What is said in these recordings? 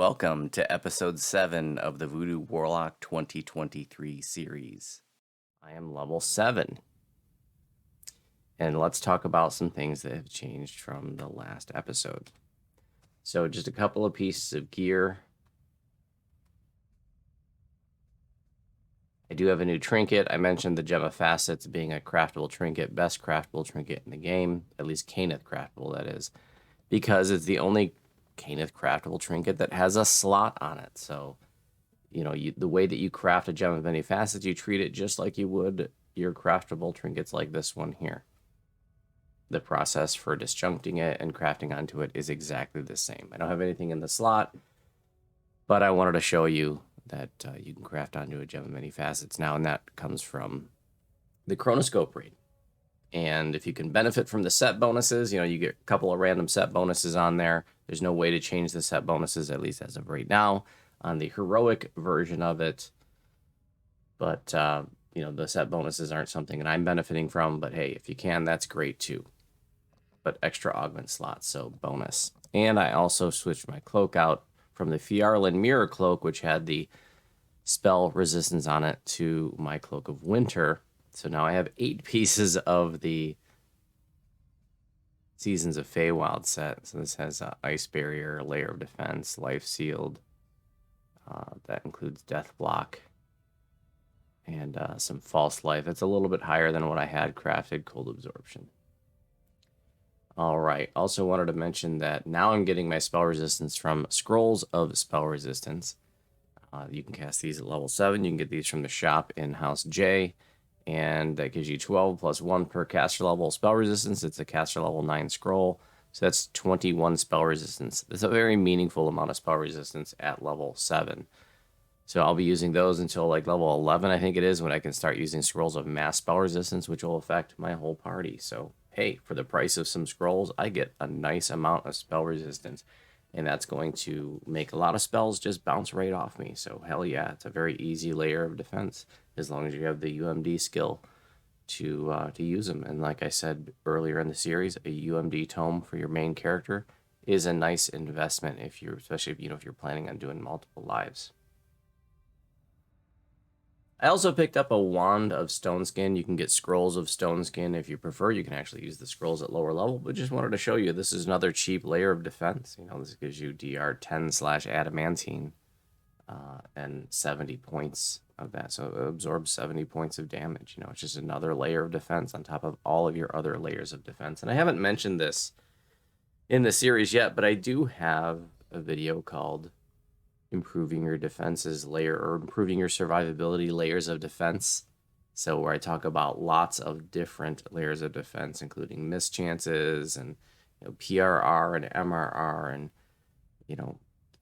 Welcome to episode 7 of the Voodu Warlock 2023 series. I am level 7. And let's talk about some things that have changed from the last episode. So just a couple of pieces of gear. I do have a new trinket. I mentioned the Gem of Facets being a craftable trinket, best craftable trinket in the game, at least Caneth craftable, that is, because it's the only Caneth craftable trinket that has a slot on it. So, the way that you craft a Gem of Many Facets, you treat it just like you would your craftable trinkets like this one here. The process for disjuncting it and crafting onto it is exactly the same. I don't have anything in the slot, but I wanted to show you that you can craft onto a Gem of Many Facets now, and that comes from the Chronoscope raid. And if you can benefit from the set bonuses, you get a couple of random set bonuses on there. There's no way to change the set bonuses, at least as of right now, on the heroic version of it. But, the set bonuses aren't something that I'm benefiting from. But, hey, if you can, that's great, too. But extra augment slots, so bonus. And I also switched my cloak out from the Feywild Mirror Cloak, which had the spell resistance on it, to my Cloak of Winter. So now I have 8 pieces of the Seasons of Feywild set. So this has Ice Barrier, Layer of Defense, Life Sealed. That includes Death Block. And some False Life. It's a little bit higher than what I had crafted, Cold Absorption. All right. Also wanted to mention that now I'm getting my spell resistance from Scrolls of Spell Resistance. You can cast these at level 7. You can get these from the shop in House J. And that gives you 12 plus 1 per caster level spell resistance. It's a caster level 9 scroll. So that's 21 spell resistance. That's a very meaningful amount of spell resistance at level 7. So I'll be using those until like level 11, I think it is, when I can start using scrolls of mass spell resistance, which will affect my whole party. So, hey, for the price of some scrolls, I get a nice amount of spell resistance. And that's going to make a lot of spells just bounce right off me. So, hell yeah, it's a very easy layer of defense, as long as you have the UMD skill to use them. And like I said earlier in the series, a UMD tome for your main character is a nice investment, especially if you're planning on doing multiple lives. I also picked up a Wand of Stone Skin. You can get Scrolls of Stone Skin if you prefer. You can actually use the scrolls at lower level, but just wanted to show you this is another cheap layer of defense. This gives you DR 10/adamantine and 70 points of that. So it absorbs 70 points of damage. It's just another layer of defense on top of all of your other layers of defense. And I haven't mentioned this in the series yet, but I do have a video called Improving Your Defenses Layer, or Improving Your Survivability Layers of Defense. So where I talk about lots of different layers of defense, including mischances and PRR and MRR and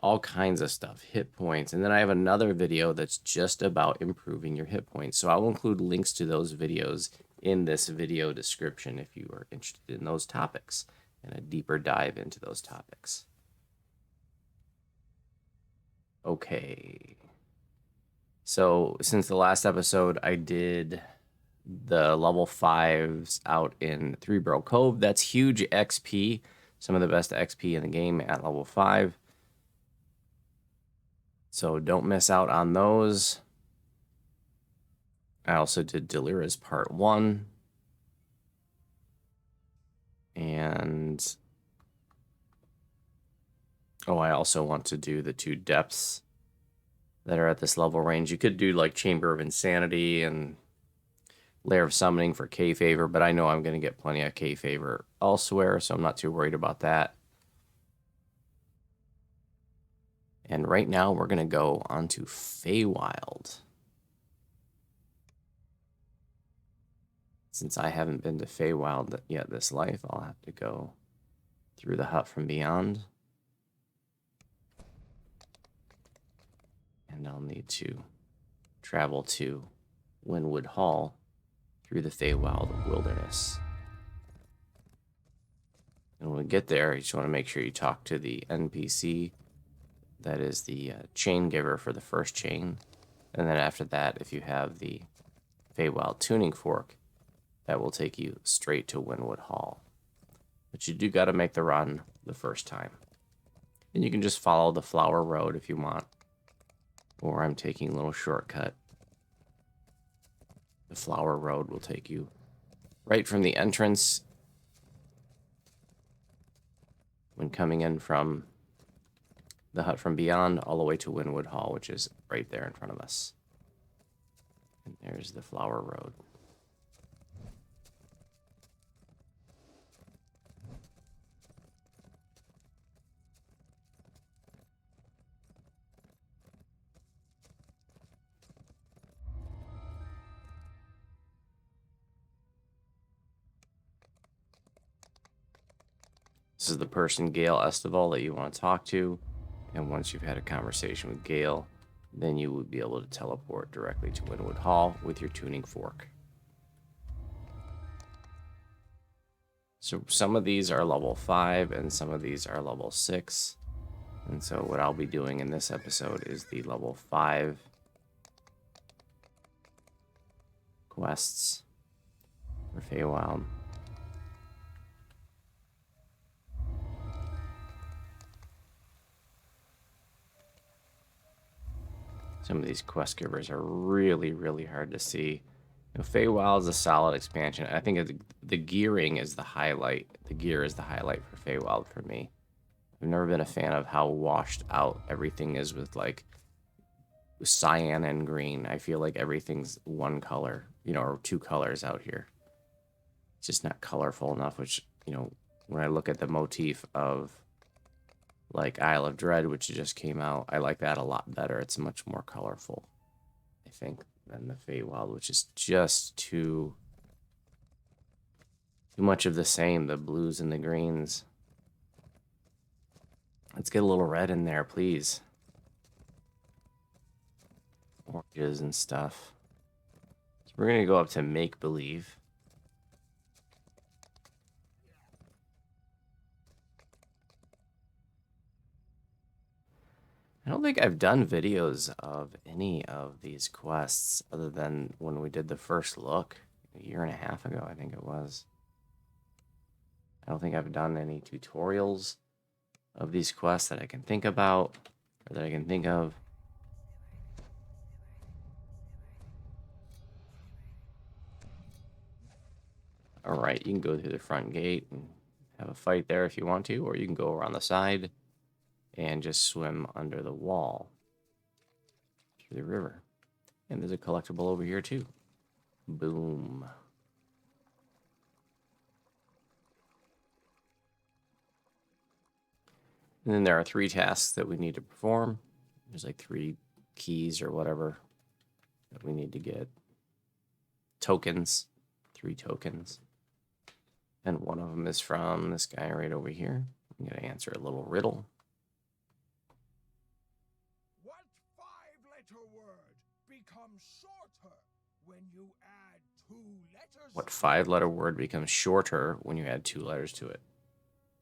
all kinds of stuff, hit points. And then I have another video that's just about improving your hit points. So I will include links to those videos in this video description if you are interested in those topics and a deeper dive into those topics. Okay. So since the last episode, I did the level 5's out in Three Barrel Cove. That's huge XP. Some of the best XP in the game at level 5. So don't miss out on those. I also did Delira's Part 1. And I also want to do the 2 depths that are at this level range. You could do like Chamber of Insanity and Lair of Summoning for K Favor, but I know I'm going to get plenty of K Favor elsewhere, so I'm not too worried about that. And right now we're going to go on to Feywild. Since I haven't been to Feywild yet this life, I'll have to go through the hut from beyond. And I'll need to travel to Wynwood Hall through the Feywild Wilderness. And when we get there, you just want to make sure you talk to the NPC. That is the chain giver for the first chain. And then after that, if you have the Feywild Tuning Fork, that will take you straight to Wynwood Hall. But you do got to make the run the first time. And you can just follow the flower road if you want. Or I'm taking a little shortcut. The flower road will take you right from the entrance when coming in from the hut from beyond all the way to Wynwood Hall, which is right there in front of us. And there's the flower road. This is the person, Gale Estival, that you want to talk to. And once you've had a conversation with Gale, then you would be able to teleport directly to Wynwood Hall with your tuning fork. So some of these are level 5 and some of these are level 6. And so what I'll be doing in this episode is the level 5 quests for Feywild. Some of these quest givers are really, really hard to see. You know, Feywild is a solid expansion. I think the gearing is the highlight. The gear is the highlight for Feywild for me. I've never been a fan of how washed out everything is with like cyan and green. I feel like everything's one color, you know, or two colors out here. It's just not colorful enough, which, you know, when I look at the motif of like Isle of Dread, which just came out, I like that a lot better. It's much more colorful, I think, than the Feywild, which is just too much of the same, the blues and the greens. Let's get a little red in there, please. Oranges and stuff. So we're going to go up to Make Believe. I don't think I've done videos of any of these quests other than when we did the first look a year and a half ago, I think it was. I don't think I've done any tutorials of these quests that I can think about or that I can think of. All right, you can go through the front gate and have a fight there if you want to, or you can go around the side and just swim under the wall through the river. And there's a collectible over here too. Boom. And then there are 3 tasks that we need to perform. There's like 3 keys or whatever that we need to get. Tokens. 3 tokens. And one of them is from this guy right over here. I'm going to answer a little riddle. What 5-letter word becomes shorter when you add 2 letters? What 5-letter word becomes shorter when you add 2 letters to it?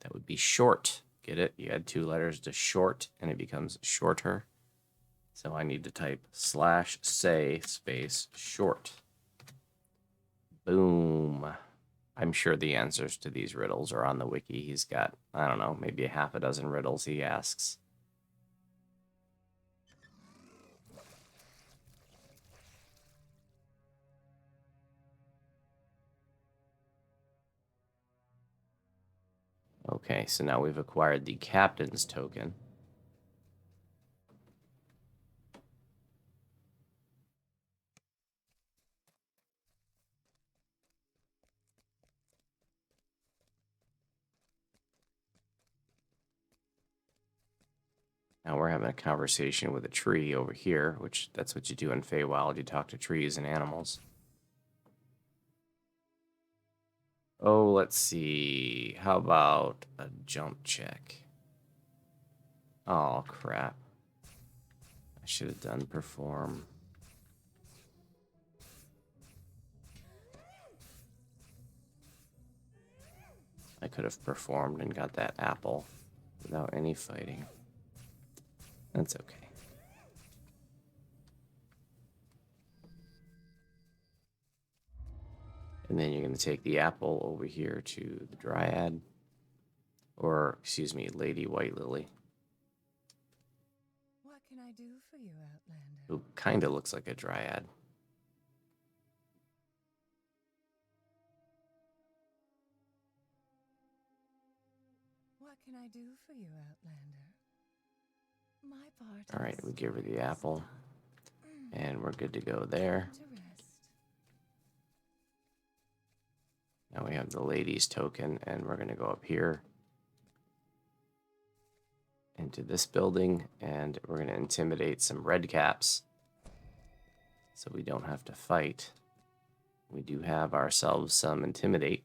That would be short. Get it? You add 2 letters to short, and it becomes shorter. So I need to type /say space short. Boom. I'm sure the answers to these riddles are on the wiki. He's got, I don't know, maybe a half a dozen riddles he asks. Okay, so now we've acquired the captain's token. Now we're having a conversation with a tree over here, which that's what you do in Feywild. You talk to trees and animals. Oh, let's see. How about a jump check? Oh, crap. I should have done perform. I could have performed and got that apple without any fighting. That's okay. And then you're going to take the apple over here to the Dryad. Or, excuse me, Lady White Lily. I do for you, Outlander? Who kind of looks like a dryad. What can I do for you, Outlander? My part. All right, we give her the apple, and we're good to go there. To rest. Now we have the ladies token, and we're going to go up here into this building, and we're going to intimidate some red caps so we don't have to fight. We do have ourselves some intimidate,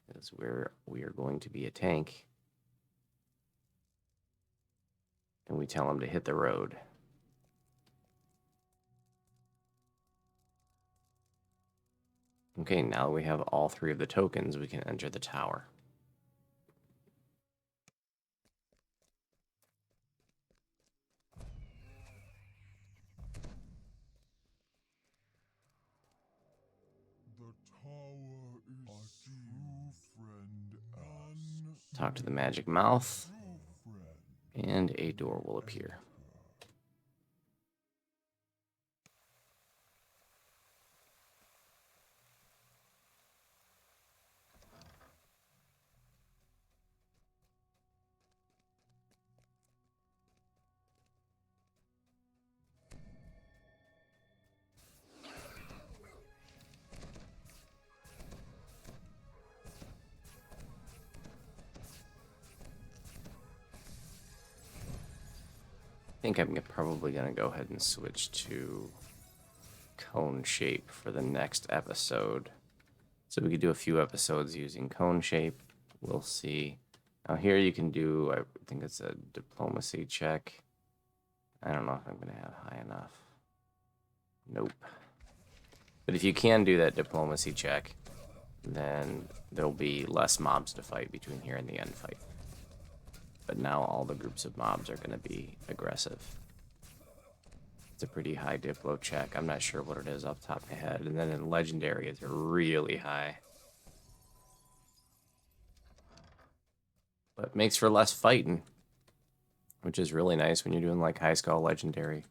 because we are going to be a tank. And we tell them to hit the road. Okay, now we have all 3 of the tokens, we can enter the tower. The tower is a true friend asks. Talk to the magic mouth, True friend. and a door will appear. I think I'm probably going to go ahead and switch to cone shape for the next episode. So we could do a few episodes using cone shape. We'll see. Now here you can do, I think it's a diplomacy check. I don't know if I'm going to have high enough. Nope. But if you can do that diplomacy check, then there'll be less mobs to fight between here and the end fight. But now all the groups of mobs are going to be aggressive. It's a pretty high diplo check. I'm not sure what it is off the top of my head. And then in legendary, it's really high. But makes for less fighting, which is really nice when you're doing like high skull legendary.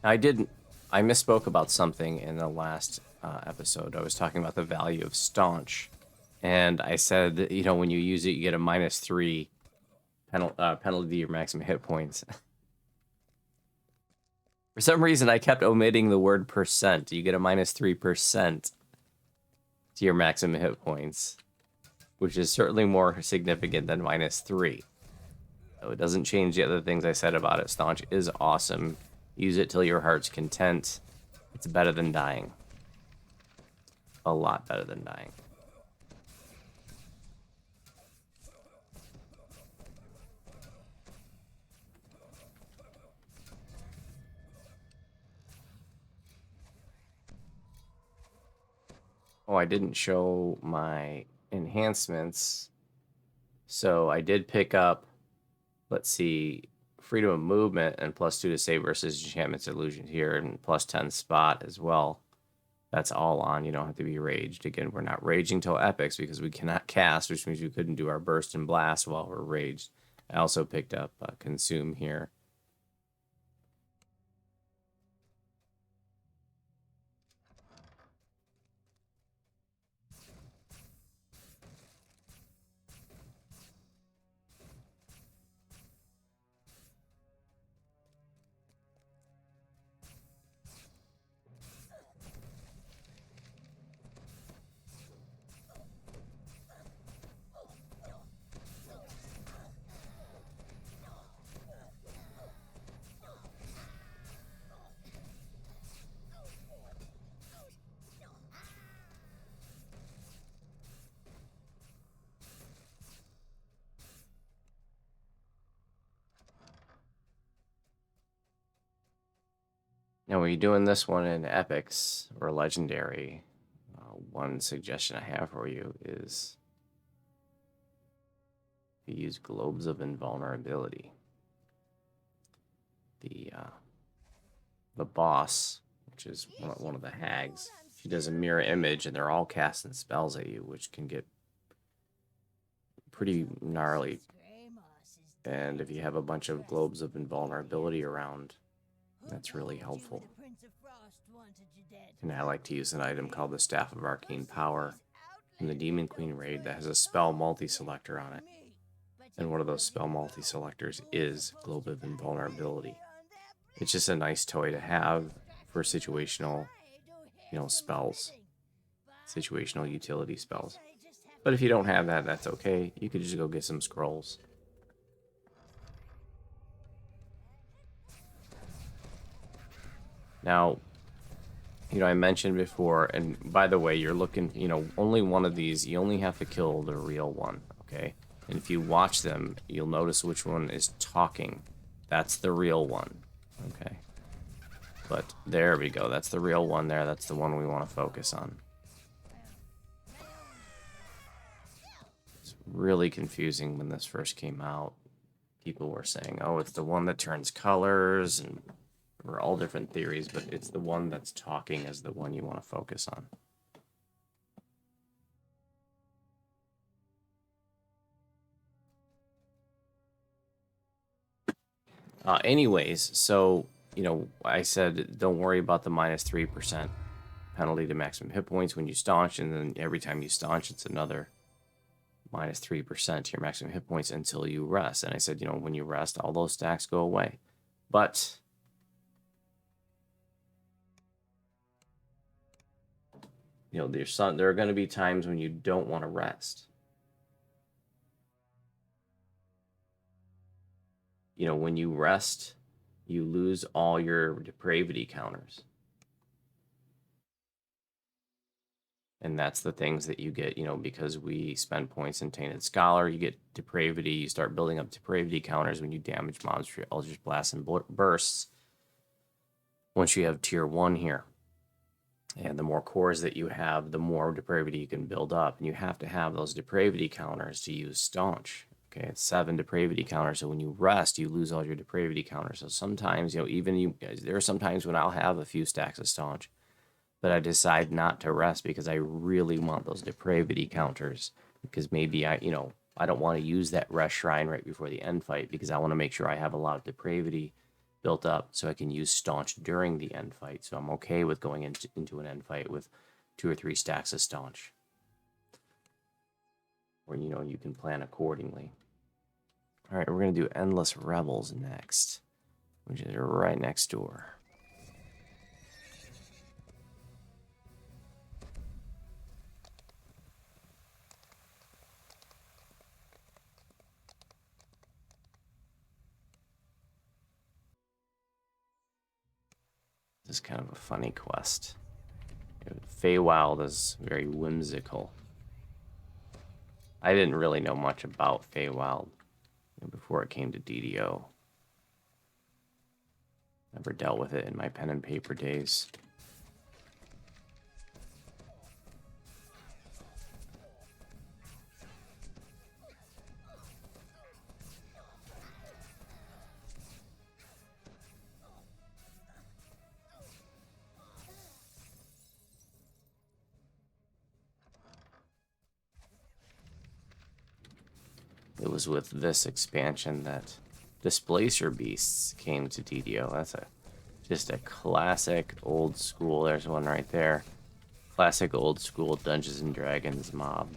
I misspoke about something in the last episode. I was talking about the value of staunch. And I said that, you know, when you use it, you get a -3 penalty to your maximum hit points. For some reason, I kept omitting the word percent. You get a -3% to your maximum hit points, which is certainly more significant than -3. So it doesn't change the other things I said about it. Staunch is awesome. Use it till your heart's content. It's better than dying. A lot better than dying. Oh, I didn't show my enhancements. So I did pick up, let's see, freedom of movement and +2 to save versus enchantments illusions here, and +10 spot as well. That's all on. You don't have to be raged. Again, we're not raging till epics because we cannot cast, which means we couldn't do our burst and blast while we're raged. I also picked up consume here. Now, when you're doing this one in epics or legendary, one suggestion I have for you is to use globes of invulnerability. the boss, which is one of the hags. She does a mirror image, and they're all casting spells at you, which can get pretty gnarly. And if you have a bunch of globes of invulnerability around, that's really helpful. And I like to use an item called the Staff of Arcane Power from the Demon Queen raid that has a spell multi-selector on it. And one of those spell multi-selectors is Globe of Invulnerability. It's just a nice toy to have for situational, spells. Situational utility spells. But if you don't have that, that's okay. You could just go get some scrolls. Now, I mentioned before, and by the way, you're looking, only one of these, you only have to kill the real one, okay? And if you watch them, you'll notice which one is talking. That's the real one, okay? But there we go, that's the real one there, that's the one we want to focus on. It's really confusing when this first came out. People were saying, oh, it's the one that turns colors, and there were all different theories, but it's the one that's talking is the one you want to focus on. Anyways, so, I said don't worry about the minus 3% penalty to maximum hit points when you staunch, and then every time you staunch, it's another minus 3% to your maximum hit points until you rest. And I said, when you rest, all those stacks go away. But there are going to be times when you don't want to rest. When you rest, you lose all your depravity counters. And that's the things that you get, because we spend points in Tainted Scholar, you get depravity, you start building up depravity counters when you damage mobs for your Eldritch Blasts and Bursts. Once you have tier 1 here. And the more cores that you have, the more depravity you can build up. And you have to have those depravity counters to use Staunch. Okay, it's 7 depravity counters. So when you rest, you lose all your depravity counters. So sometimes, there are some times when I'll have a few stacks of Staunch, but I decide not to rest because I really want those depravity counters. Because maybe I don't want to use that rest shrine right before the end fight because I want to make sure I have a lot of depravity built up so I can use Staunch during the end fight. So I'm okay with going into an end fight with 2 or 3 stacks of Staunch. Or, you can plan accordingly. All right, we're going to do Endless Revels next, which is right next door. This is kind of a funny quest. Feywild is very whimsical. I didn't really know much about Feywild before it came to DDO. Never dealt with it in my pen and paper days. It was with this expansion that Displacer Beasts came to DDO. That's just a classic old school. There's one right there. Classic old school Dungeons and Dragons mob.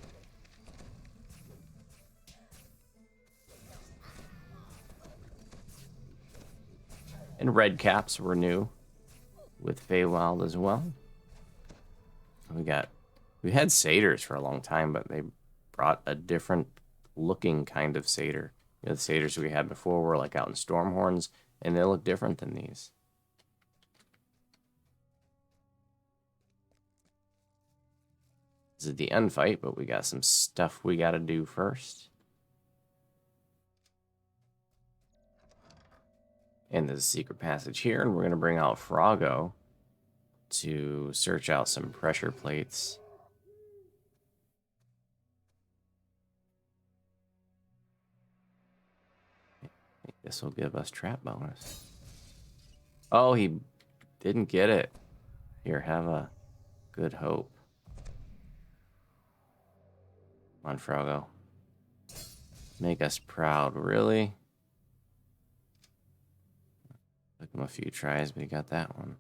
And red caps were new with Feywild as well. We had satyrs for a long time, but they brought a different looking kind of satyr. The satyrs we had before were like out in Stormhorns, and they look different than these. This is the end fight, but we got some stuff we got to do first. And there's a secret passage here, and we're going to bring out Froggo to search out some pressure plates. This will give us trap bonus. Oh, he didn't get it. Here, have a good hope. Come on, Frogo. Make us proud, really? Took him a few tries, but he got that one.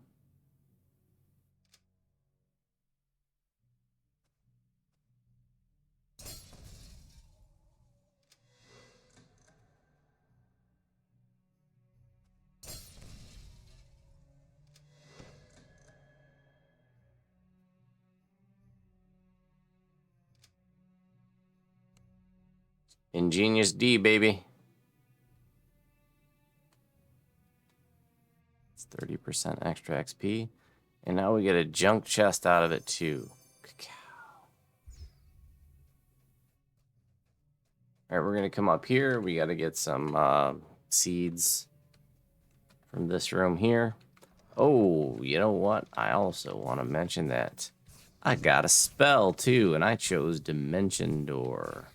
Ingenious D, baby. It's 30% extra XP. And now we get a junk chest out of it, too. Cacao. All right, we're going to come up here. We got to get some seeds from this room here. Oh, you know what? I also want to mention that I got a spell, too, and I chose Dimension Door.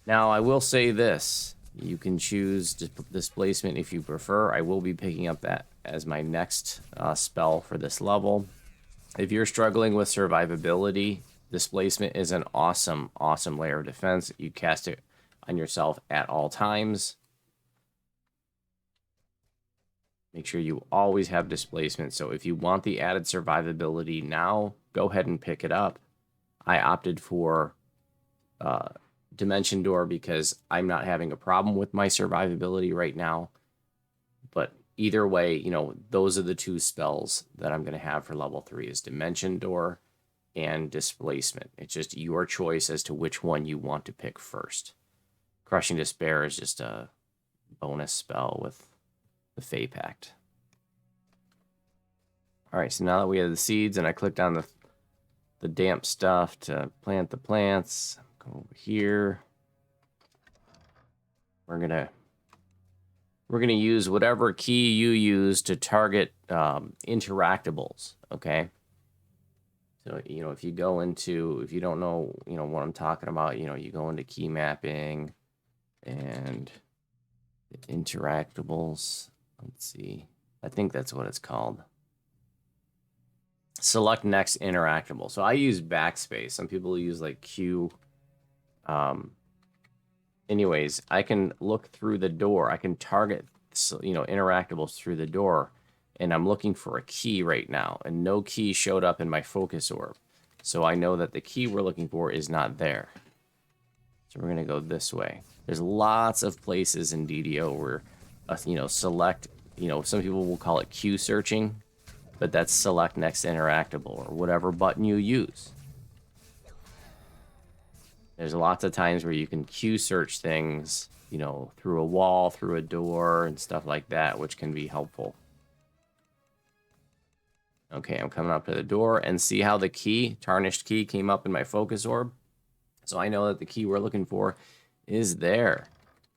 Now, I will say this. You can choose displacement if you prefer. I will be picking up that as my next spell for this level. If you're struggling with survivability, displacement is an awesome, awesome layer of defense. You cast it on yourself at all times. Make sure you always have displacement. So if you want the added survivability now, go ahead and pick it up. I opted for Dimension Door because I'm not having a problem with my survivability right now. But either way, you know, those are the two spells that I'm going to have for level 3 is Dimension Door and Displacement. It's just your choice as to which one you want to pick first. Crushing Despair is just a bonus spell with the Fey Pact. All right, so now that we have the seeds and I clicked on the damp stuff to plant the plants, go over here. We're gonna use whatever key you use to target interactables. Okay. So you know if you don't know what I'm talking about, you go into key mapping and interactables. Let's see. I think that's what it's called. Select next interactable. So I use backspace. Some people use like Q. Anyways, I can look through the door. I can target, interactables through the door. And I'm looking for a key right now. And no key showed up in my focus orb. So I know that the key we're looking for is not there. So we're going to go this way. There's lots of places in DDO where, select, some people will call it Q searching. But that's select next interactable or whatever button you use. There's lots of times where you can Q search things, through a wall, through a door, and stuff like that, which can be helpful. Okay, I'm coming up to the door, and see how the key, tarnished key, came up in my focus orb? So I know that the key we're looking for is there.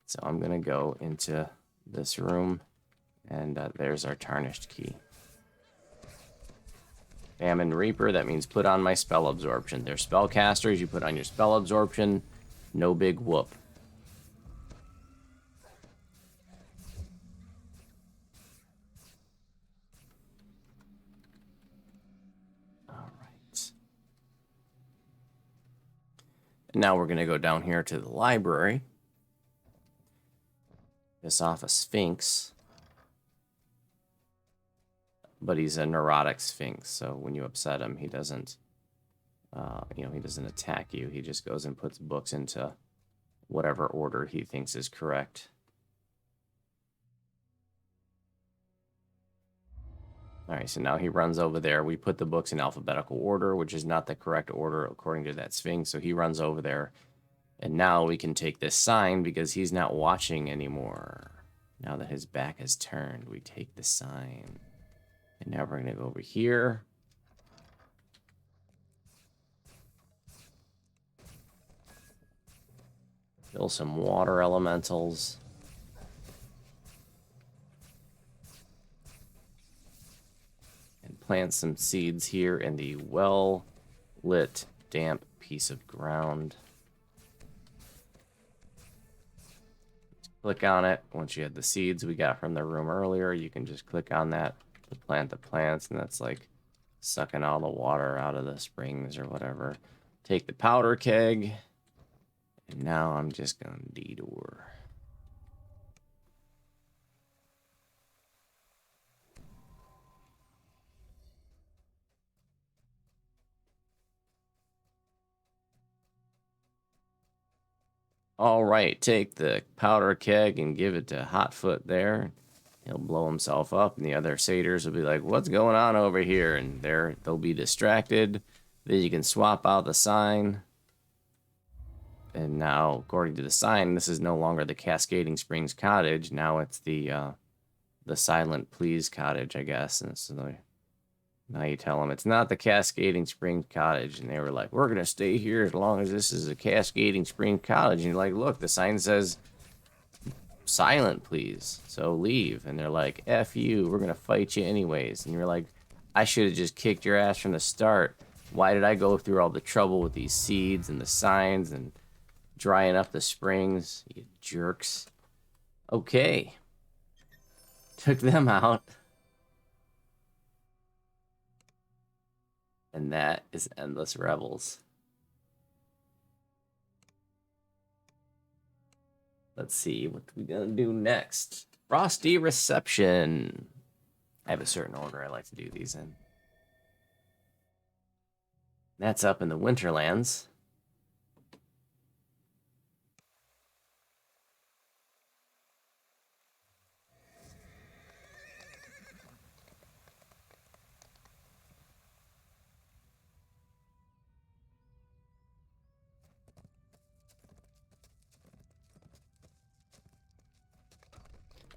So I'm going to go into this room, and there's our tarnished key. Famine Reaper, that means put on my spell absorption. They're spellcasters, you put on your spell absorption, no big whoop. All right. And now we're going to go down here to the library. Piss off a Sphinx. But he's a neurotic Sphinx, so when you upset him, he doesn't, he doesn't attack you. He just goes and puts books into whatever order he thinks is correct. All right, so now he runs over there. We put the books in alphabetical order, which is not the correct order according to that Sphinx, so he runs over there. And now we can take this sign because he's not watching anymore. Now that his back is turned, we take the sign. And now we're going to go over here. Kill some water elementals. And plant some seeds here in the well-lit, damp piece of ground. click on it. Once you have the seeds we got from the room earlier, you can just click on that to plant the plants, and that's like sucking all the water out of the springs or whatever. Take the powder keg, and now I'm just gonna detour. All right, take the powder keg and give it to Hotfoot there. He'll blow himself up, and the other satyrs will be like, "What's going on over here?" And they'll be distracted. Then you can swap out the sign. And now, according to the sign, this is no longer the Cascading Springs Cottage. Now it's the Silent Please Cottage, I guess. And so now you tell them it's not the Cascading Springs Cottage, and they were like, "We're gonna stay here as long as this is a Cascading Springs Cottage." And you're like, "Look, the sign says silent, please. So leave." And they're like, "F you, we're gonna fight you anyways." And you're like, "I should have just kicked your ass from the start. Why did I go through all the trouble with these seeds and the signs and drying up the springs, you jerks?" Okay. Took them out. And that is Endless Revels. Let's see what we're gonna do next. Frosty Reception. I have a certain order I like to do these in. That's up in the Winterlands.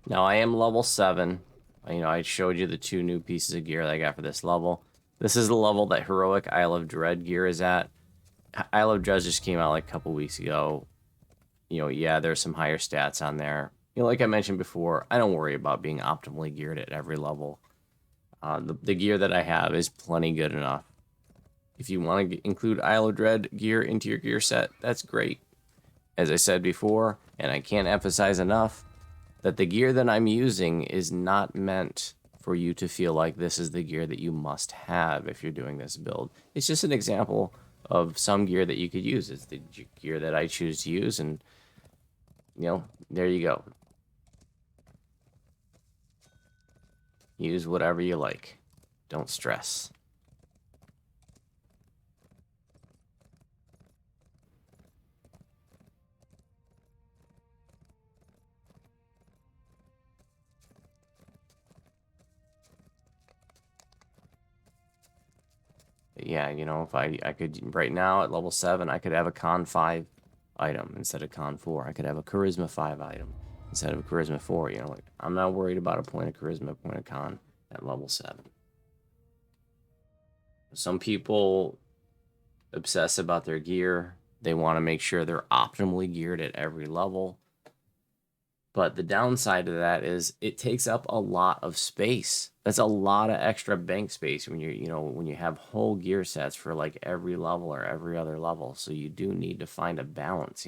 Now I am level 7. I showed you the 2 new pieces of gear that I got for this level. This is the level that Heroic Isle of Dread gear is at. Isle of Dread just came out like a couple weeks ago. Yeah, there's some higher stats on there. Like I mentioned before, I don't worry about being optimally geared at every level. The gear that I have is plenty good enough. If you want to include Isle of Dread gear into your gear set, that's great. As I said before, and I can't emphasize enough, that the gear that I'm using is not meant for you to feel like this is the gear that you must have if you're doing this build. It's just an example of some gear that you could use. It's the gear that I choose to use, and, there you go. Use whatever you like. Don't stress. Yeah, if I could, right now at level 7, I could have a Con 5 item instead of Con 4. I could have a Charisma 5 item instead of a Charisma 4. I'm not worried about a point of Charisma, point of Con at level 7. Some people obsess about their gear. They want to make sure they're optimally geared at every level. But the downside of that is it takes up a lot of space. That's a lot of extra bank space when when you have whole gear sets for like every level or every other level. So you do need to find a balance,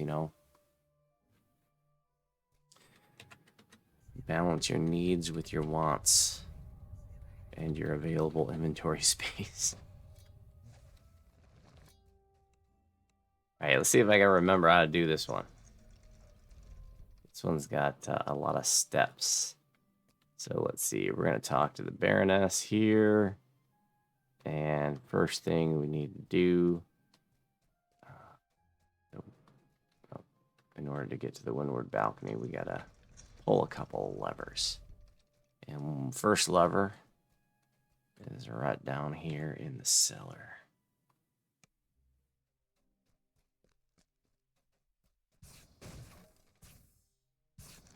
Balance your needs with your wants and your available inventory space. All right, let's see if I can remember how to do this one. This one's got a lot of steps. So let's see. We're going to talk to the Baroness here. And first thing we need to do, in order to get to the windward balcony, we got to pull a couple levers. And first lever is right down here in the cellar.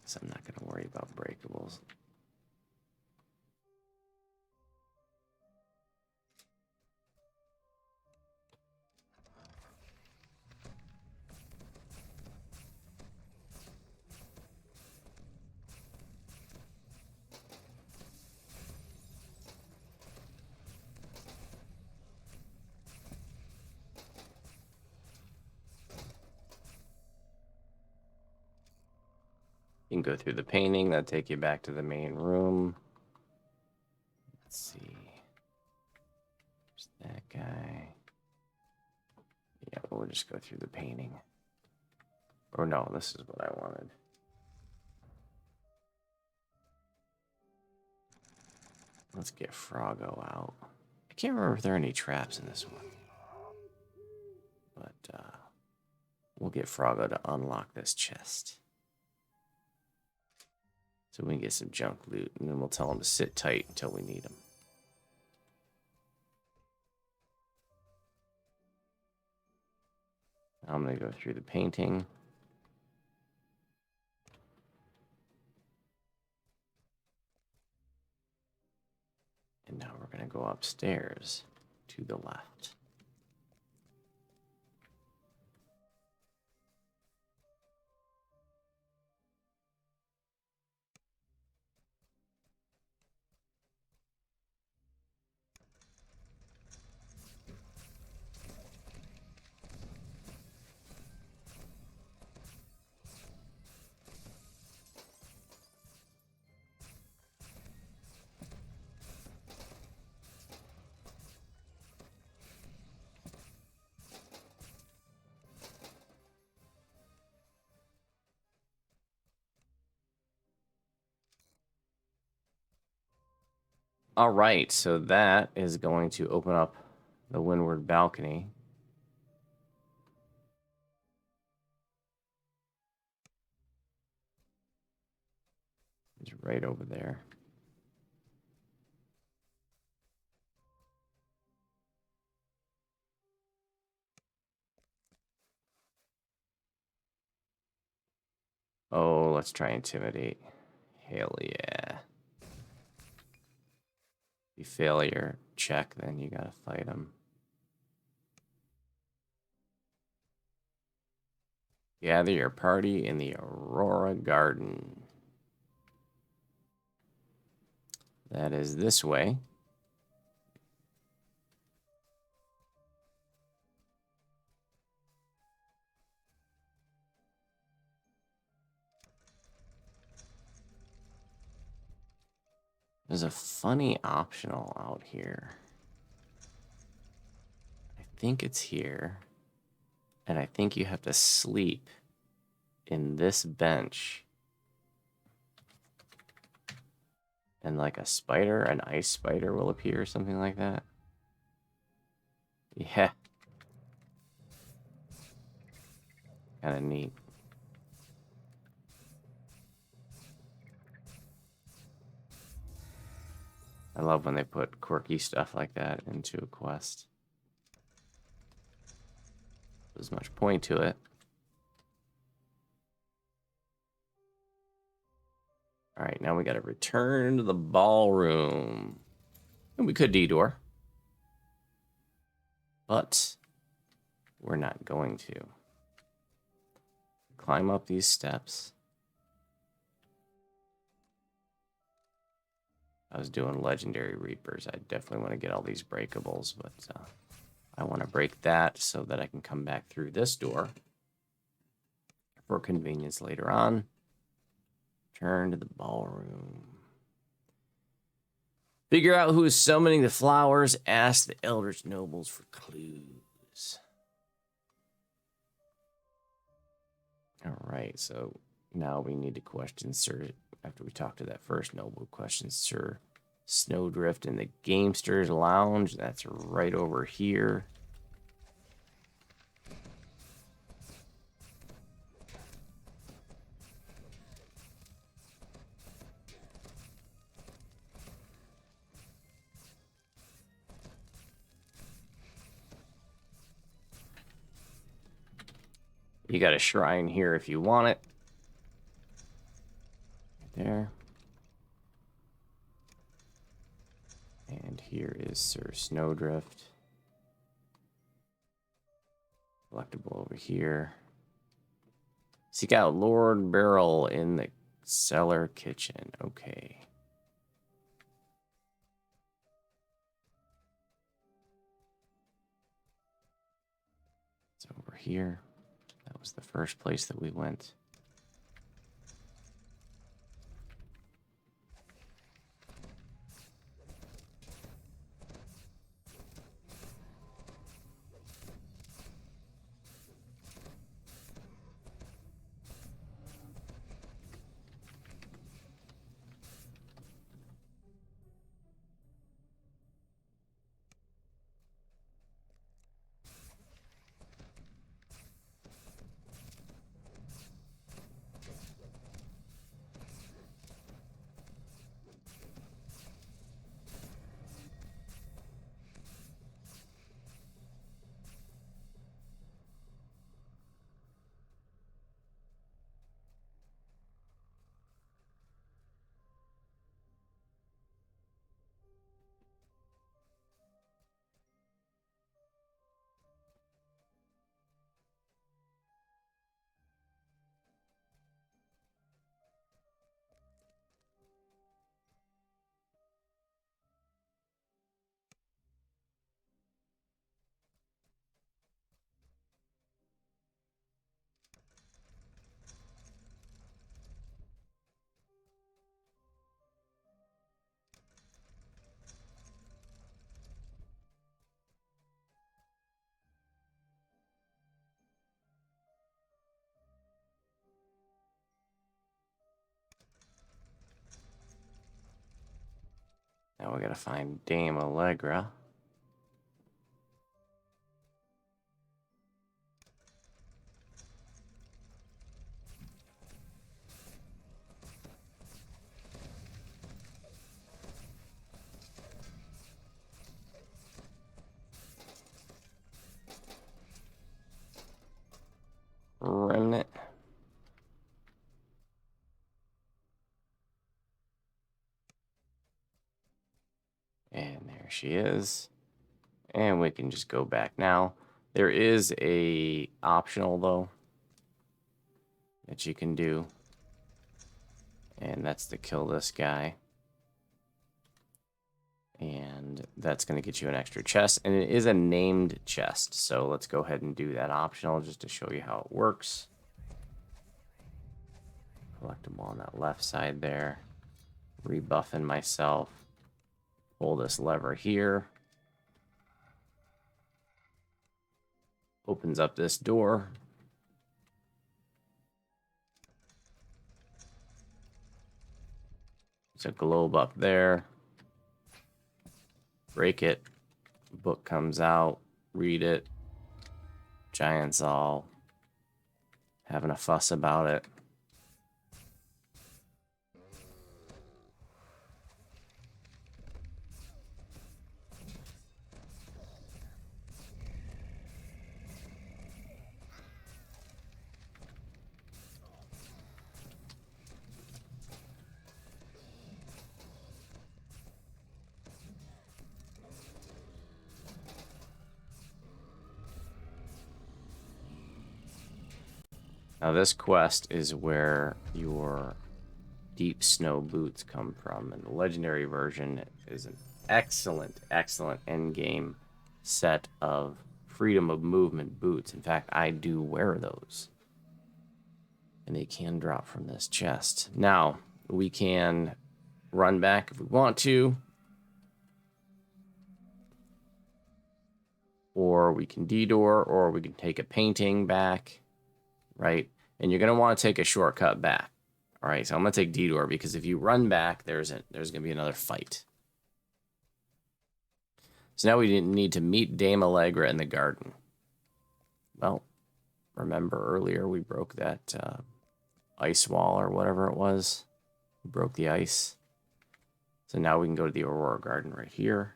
So I'm not going to worry about breakables. You can go through the painting. That'll take you back to the main room. Let's see. There's that guy. Yeah, we'll just go through the painting. Or no, this is what I wanted. Let's get Froggo out. I can't remember if there are any traps in this one. But we'll get Froggo to unlock this chest. So we can get some junk loot, and then we'll tell him to sit tight until we need him. I'm going to go through the painting. And now we're going to go upstairs to the left. All right, so that is going to open up the windward balcony. It's right over there. Oh, let's try intimidate. Hell yeah. If you fail your check, then you gotta fight him. Gather your party in the Aurora Garden. That is this way. There's a funny optional out here. I think it's here. And I think you have to sleep in this bench. And like a spider, an ice spider will appear or something like that. Yeah. Kind of neat. I love when they put quirky stuff like that into a quest. There's much point to it. All right, now we got to return to the ballroom. And we could detour. But we're not going to. Climb up these steps. I was doing Legendary Reapers. I definitely want to get all these breakables, but I want to break that so that I can come back through this door for convenience later on. Turn to the ballroom. Figure out who is summoning the flowers. Ask the Eldritch Nobles for clues. All right, so now we need to question Sir, after we talk to that first noble, question Sir Snowdrift in the Gamesters Lounge. That's right over here. You got a shrine here if you want it. Right there. And here is Sir Snowdrift. Collectible over here. Seek out Lord Beryl in the cellar kitchen. Okay. It's over here. That was the first place that we went. Now we gotta find Dame Allegra. Remnant. And there she is. And we can just go back now. There is a optional though that you can do. And that's to kill this guy. And that's going to get you an extra chest. And it is a named chest. So let's go ahead and do that optional just to show you how it works. Collectible on that left side there. Rebuffing myself. Pull this lever here. Opens up this door. There's a globe up there. Break it. Book comes out. Read it. Giants all having a fuss about it. Now this quest is where your deep snow boots come from, and the legendary version is an excellent, excellent endgame set of freedom of movement boots. In fact, I do wear those. And they can drop from this chest. Now, we can run back if we want to. Or we can de-door, or we can take a painting back. Right? And you're going to want to take a shortcut back. All right, so I'm going to take detour because if you run back, there's going to be another fight. So now we didn't need to meet Dame Allegra in the garden. Well, remember earlier we broke that ice wall or whatever it was. We broke the ice. So now we can go to the Aurora Garden right here.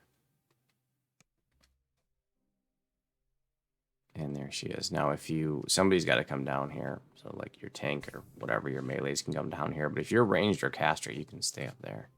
And there she is. Now, if somebody's got to come down here. So, like your tank or whatever, your melees can come down here. But if you're ranged or caster, you can stay up there.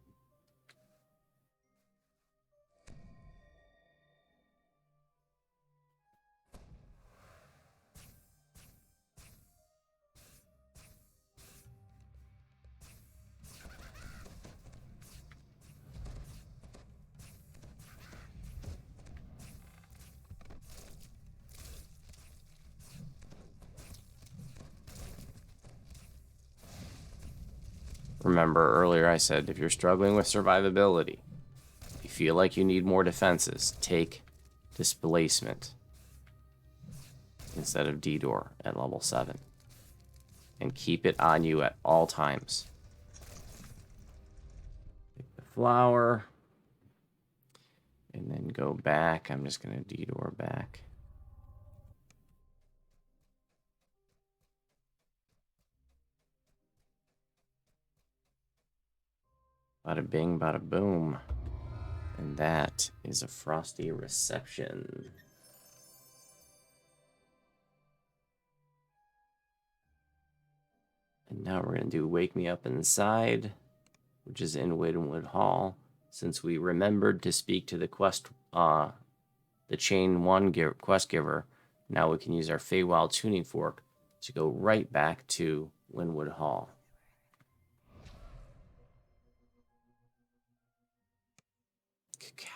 Remember earlier I said if you're struggling with survivability, you feel like you need more defenses, take displacement instead of D-Door at level 7. And keep it on you at all times. Take the flower. And then go back. I'm just going to D-Door back. Bada bing, bada boom. And that is a Frosty Reception. And now we're going to do Wake Me Up Inside, which is in Wynwood Hall. Since we remembered to speak to the the Chain 1 quest giver, now we can use our Feywild tuning fork to go right back to Wynwood Hall. Cacao.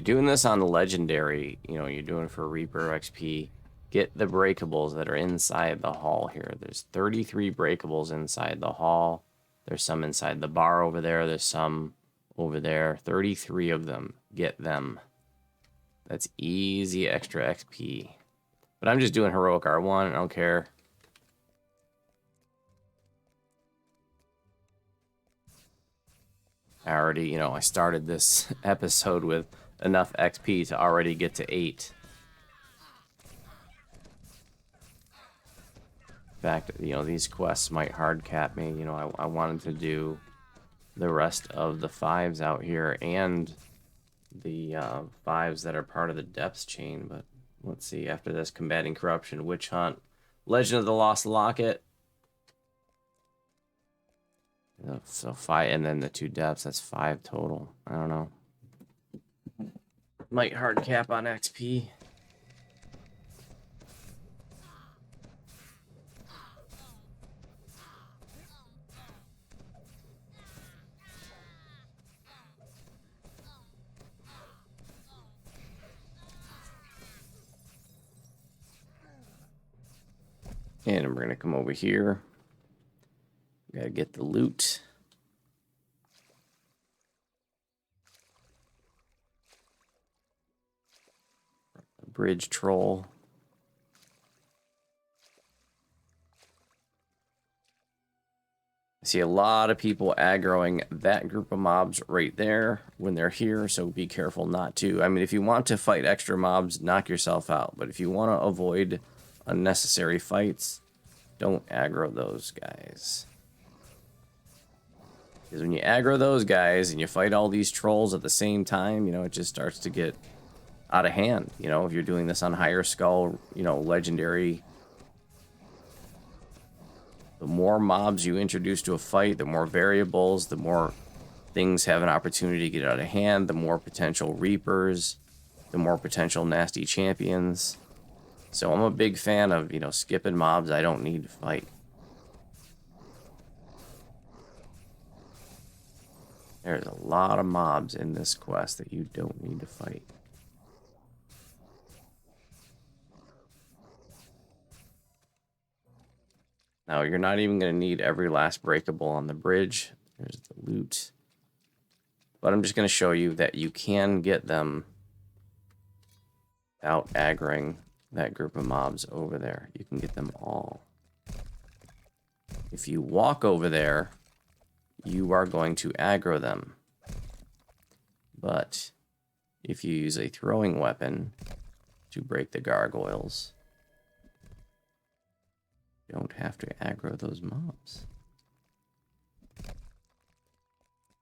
you're doing this on the legendary, you know, you're doing for Reaper XP, get the breakables that are inside the hall here. There's 33 breakables inside the hall. There's some inside the bar over there. There's some over there. 33 of them. Get them. That's easy extra XP. But I'm just doing heroic R1. I don't care. I already, you know, I started this episode with enough XP to already get to 8. In fact, you know, these quests might hard cap me. You know, I wanted to do the rest of the 5's out here and the 5's that are part of the depths chain. But let's see, after this, combating corruption, witch hunt, Legend of the Lost Locket. So 5, and then the 2 depths, that's 5 total. I don't know. Might hard cap on XP. And we're going to come over here. We got to get the loot. Bridge troll. I see a lot of people aggroing that group of mobs right there when they're here, so be careful not to. I mean, if you want to fight extra mobs, knock yourself out. But if you want to avoid unnecessary fights, don't aggro those guys. Because when you aggro those guys and you fight all these trolls at the same time, you know, it just starts to get out of hand. You know, if you're doing this on higher skull, you know, legendary, the more mobs you introduce to a fight, the more variables, the more things have an opportunity to get out of hand, the more potential reapers, the more potential nasty champions. So I'm a big fan of, you know, skipping mobs I don't need to fight. There's a lot of mobs in this quest that you don't need to fight. Now, you're not even going to need every last breakable on the bridge. There's the loot. But I'm just going to show you that you can get them without aggroing that group of mobs over there. You can get them all. If you walk over there, you are going to aggro them. But if you use a throwing weapon to break the gargoyles, you don't have to aggro those mobs.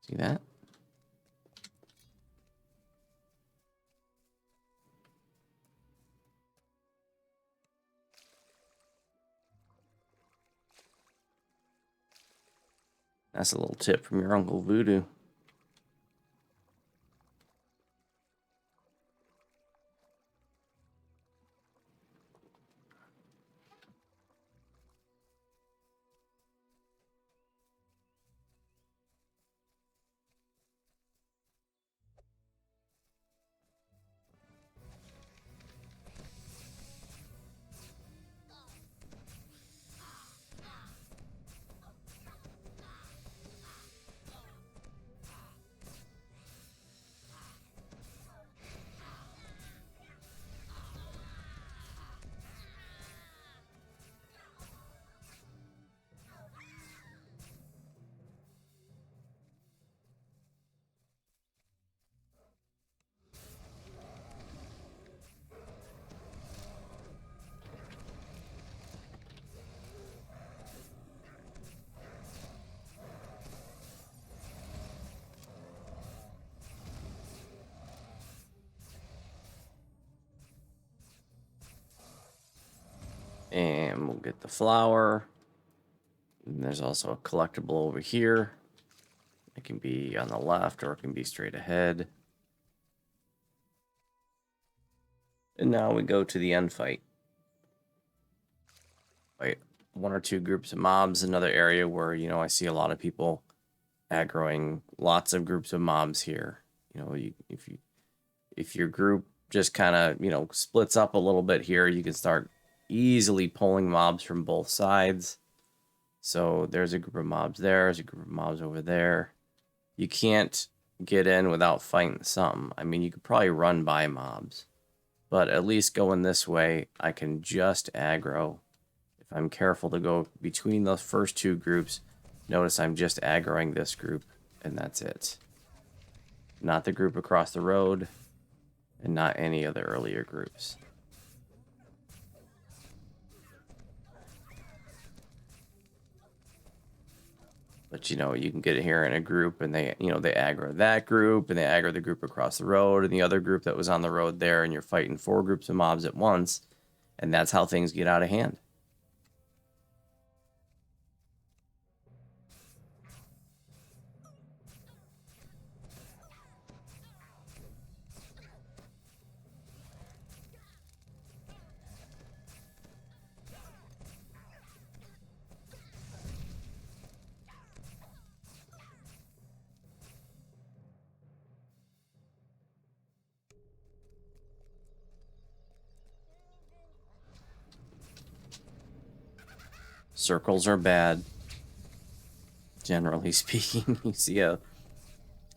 See that? That's a little tip from your Uncle Voodoo. And we'll get the flower. And there's also a collectible over here. It can be on the left or it can be straight ahead. And now we go to the end fight. Fight 1 or 2 groups of mobs. Another area where, you know, I see a lot of people aggroing lots of groups of mobs here. You know, if if your group just kind of, you know, splits up a little bit here, you can start easily pulling mobs from both sides. So there's a group of mobs there, there's a group of mobs over there. You can't get in without fighting something. I mean, you could probably run by mobs, but at least going this way, I can just aggro. If I'm careful to go between those first two groups, notice I'm just aggroing this group, and that's it. Not the group across the road, and not any of the earlier groups. But, you know, you can get it here in a group, and they, you know, they aggro that group, and they aggro the group across the road, and the other group that was on the road there, and you're fighting 4 groups of mobs at once, and that's how things get out of hand. Circles are bad. Generally speaking, you see a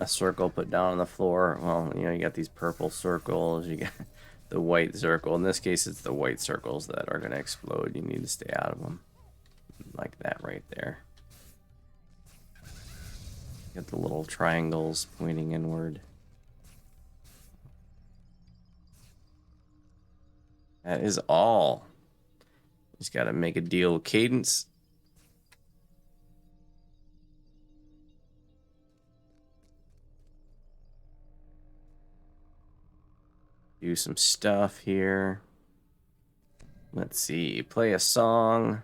circle put down on the floor. Well, you know, you got these purple circles, you got the white circle. In this case, it's the white circles that are going to explode. You need to stay out of them. Like that right there. Got the little triangles pointing inward. That is all. Just got to make a deal with Cadence. Do some stuff here. Let's see. Play a song.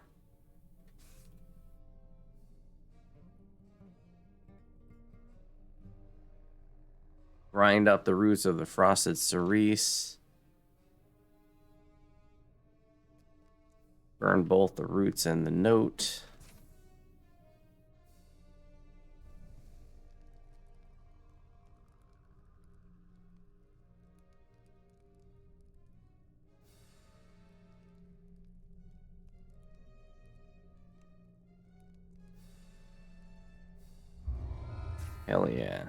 Grind up the roots of the frosted cerise. Burn both the roots and the note. Hell yeah.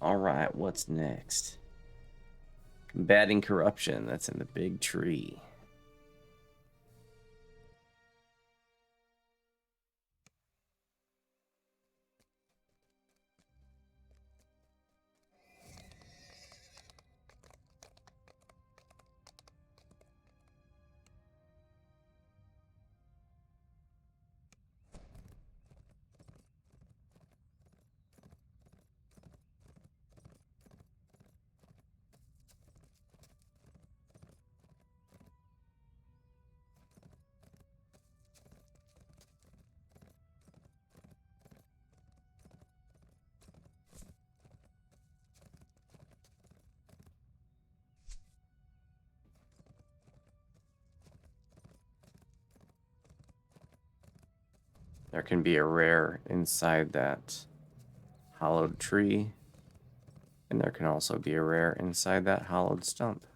All right, what's next? Combating corruption. That's in the big tree. There can be a rare inside that hollowed tree, and there can also be a rare inside that hollowed stump.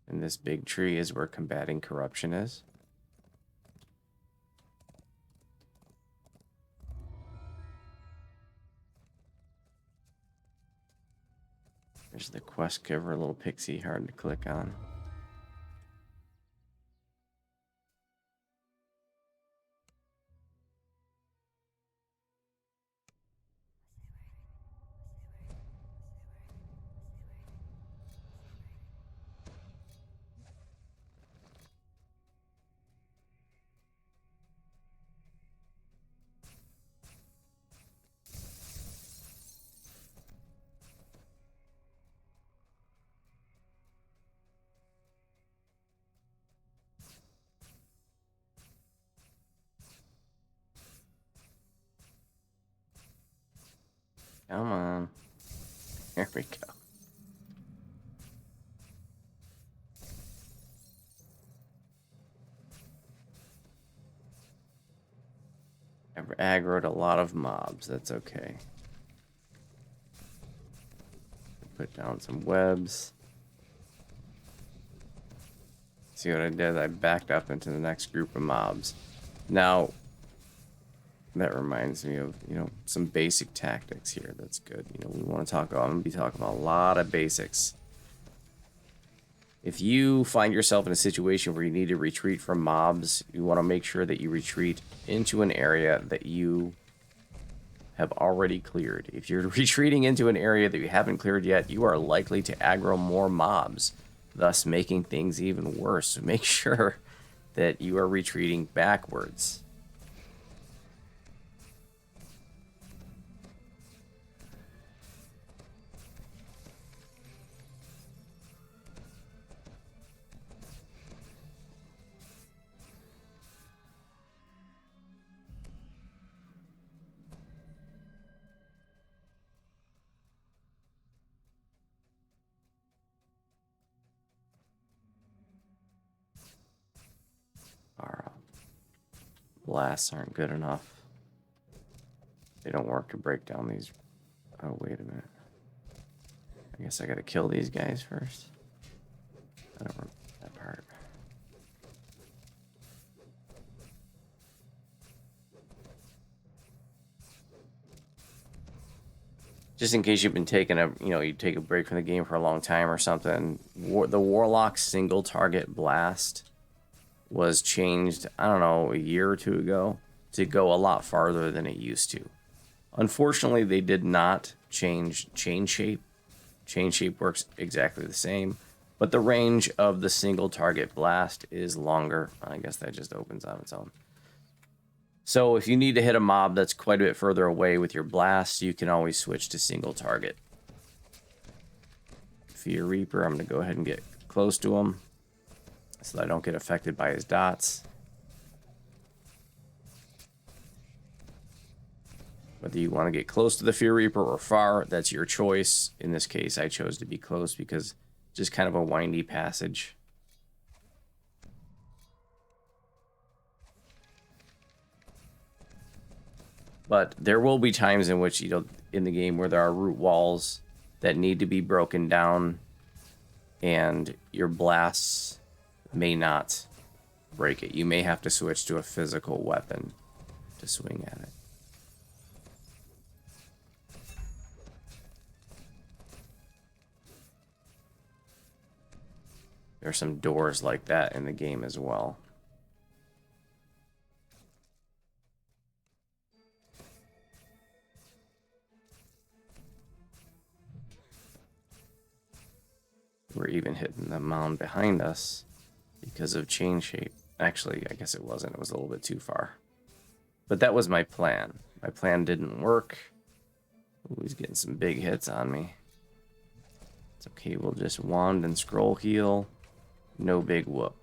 And this big tree is where combating corruption is. There's the quest giver, little pixie, hard to click on. Come on. There we go. aggroed a lot of mobs. That's okay. Put down some webs. See what I did? I backed up into the next group of mobs. Now, that reminds me of, some basic tactics here. That's good. We want to talk about, I'm going to be talking about a lot of basics. If you find yourself in a situation where you need to retreat from mobs, you want to make sure that you retreat into an area that you have already cleared. If you're retreating into an area that you haven't cleared yet, you are likely to aggro more mobs, thus making things even worse. So make sure that you are retreating backwards. Our blasts aren't good enough. They don't work to break down these. Oh, wait a minute. I guess I gotta kill these guys first. I don't remember that part. Just in case you've been taking you take a break from the game for a long time or something, the Warlock single target blast was changed, I don't know, a year or two ago to go a lot farther than it used to. Unfortunately, they did not change chain shape. Chain shape works exactly the same, but the range of the single target blast is longer. I guess that just opens on its own. So if you need to hit a mob that's quite a bit further away with your blast, you can always switch to single target. Fear Reaper, I'm going to go ahead and get close to him so that I don't get affected by his dots. Whether you want to get close to the Fear Reaper or far, that's your choice. In this case, I chose to be close because just kind of a windy passage. But there will be times in which, in the game where there are root walls that need to be broken down and your blasts may not break it. You may have to switch to a physical weapon to swing at it. There's some doors like that in the game as well. We're even hitting the mound behind us because of chain shape. Actually, I guess it wasn't. It was a little bit too far. But that was my plan. My plan didn't work. Ooh, he's getting some big hits on me. It's okay. We'll just wand and scroll heal. No big whoop.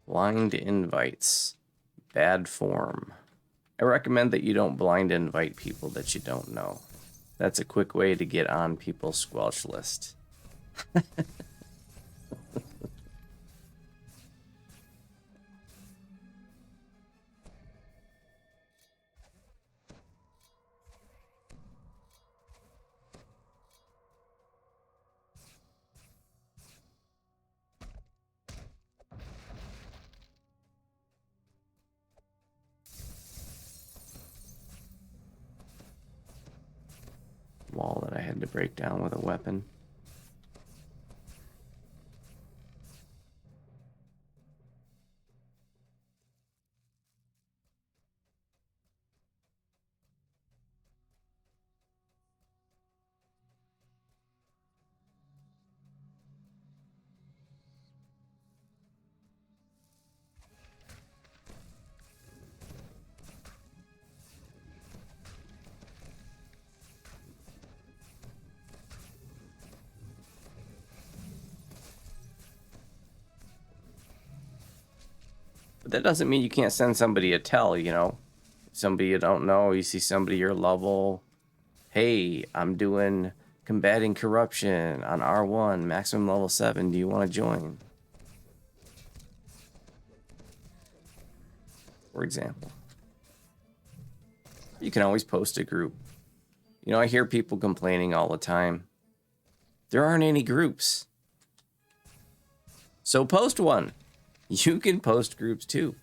Blind invites. Bad form. I recommend that you don't blind invite people that you don't know. That's a quick way to get on people's squelch list. Wall that I had to break down with a weapon. that doesn't mean you can't send somebody a tell, you know. Somebody you don't know, you see somebody your level. Hey, I'm doing combating corruption on R1, maximum level 7. Do you want to join? For example. You can always post a group. You know, I hear people complaining all the time. There aren't any groups. So post one. You can post groups too.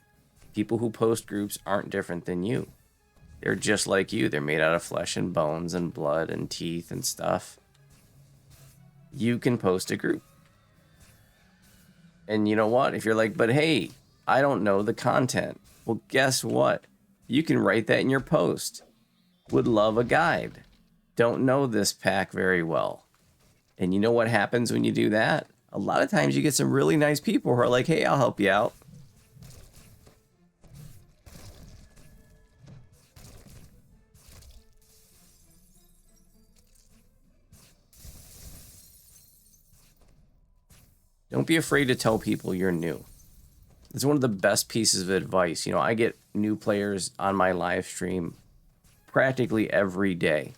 People who post groups aren't different than you. They're just like you. They're made out of flesh and bones and blood and teeth and stuff. You can post a group. And you know what? If you're like, but hey, I don't know the content. Well, guess what? You can write that in your post. Would love a guide. Don't know this pack very well. And you know what happens when you do that? A lot of times you get some really nice people who are like, hey, I'll help you out. Don't be afraid to tell people you're new. It's one of the best pieces of advice. You know, I get new players on my live stream practically every day.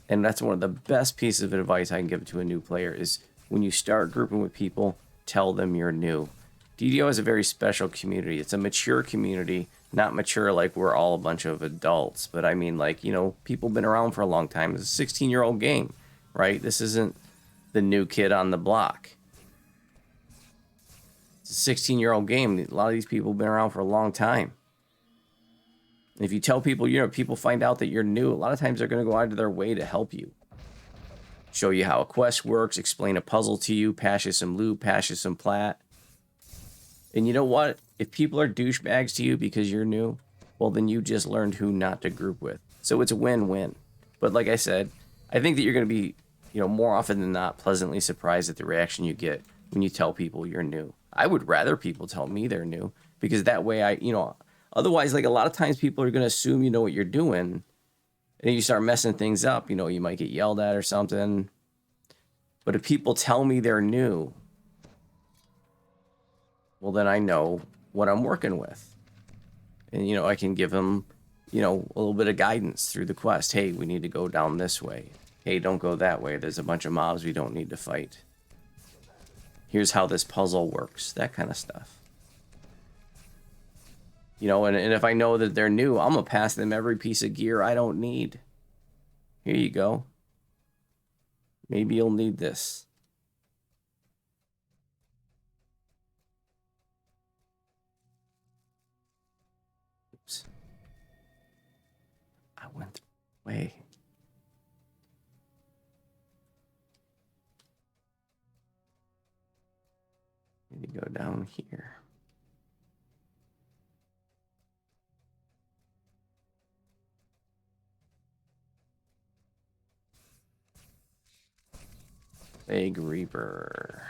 And that's one of the best pieces of advice I can give to a new player is when you start grouping with people, tell them you're new. DDO is a very special community. It's a mature community, not mature like we're all a bunch of adults, but I mean like, you know, people been around for a long time. It's a 16-year-old game, right? This isn't the new kid on the block. It's a 16-year-old game. A lot of these people have been around for a long time. And if you tell people, you know, people find out that you're new, a lot of times they're going to go out of their way to help you. Show you how a quest works, explain a puzzle to you, pass you some loot, pass you some plat. And you know what? If people are douchebags to you because you're new, well, then you just learned who not to group with. So it's a win-win. But like I said, I think that you're going to be, you know, more often than not pleasantly surprised at the reaction you get when you tell people you're new. I would rather people tell me they're new because that way I, you know, otherwise, like a lot of times people are going to assume you know what you're doing. And you start messing things up, you know, you might get yelled at or something. But if people tell me they're new, well, then I know what I'm working with. And, you know, I can give them, you know, a little bit of guidance through the quest. Hey, we need to go down this way. Hey, don't go that way. There's a bunch of mobs we don't need to fight. Here's how this puzzle works. That kind of stuff. You know, and if I know that they're new, I'm going to pass them every piece of gear I don't need. Here you go. Maybe you'll need this. Oops. I went way. Need to go down here. Big Reaper.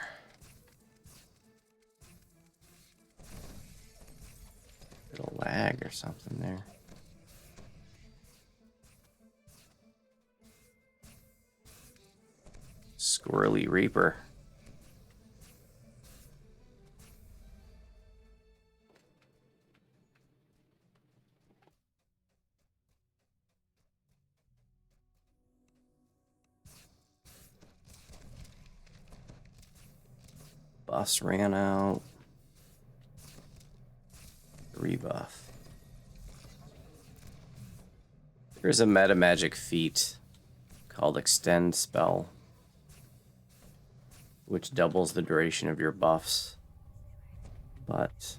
Little lag or something there. Squirrely Reaper. Buffs ran out. Rebuff. There's a meta magic feat called Extend Spell, which doubles the duration of your buffs. But